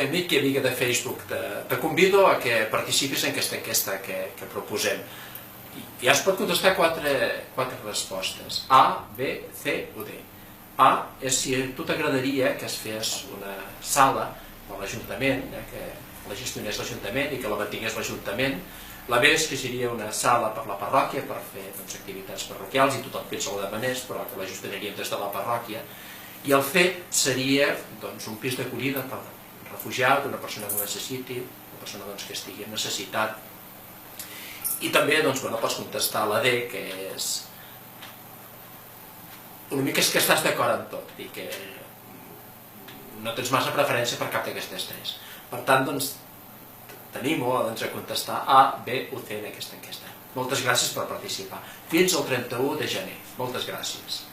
tècnic que diga de Facebook. Te convido a que participis en aquesta enquesta que proposem. I ja es pot contestar quatre respostes: A, B, C o D. A és si a tu t'agradaria que es fes una sala per l'Ajuntament, que la gestionés l'Ajuntament i que la mantingués l'Ajuntament. La B és que seria una sala per la parròquia per fer activitats parroquials i tothom que se la demanés, però que la gestionaríem des de la parròquia. I el C seria un pis d'acollida per un refugiat, una persona que ho necessiti, una persona que estigui en necessitat. I també pots contestar la D, que és l'únic és que estàs d'acord amb tot i que no tens massa preferència per cap d'aquestes tres. Per tant, t'animo a contestar A, B o C en aquesta enquesta. Moltes gràcies per participar. Fins al 31 de gener. Moltes gràcies.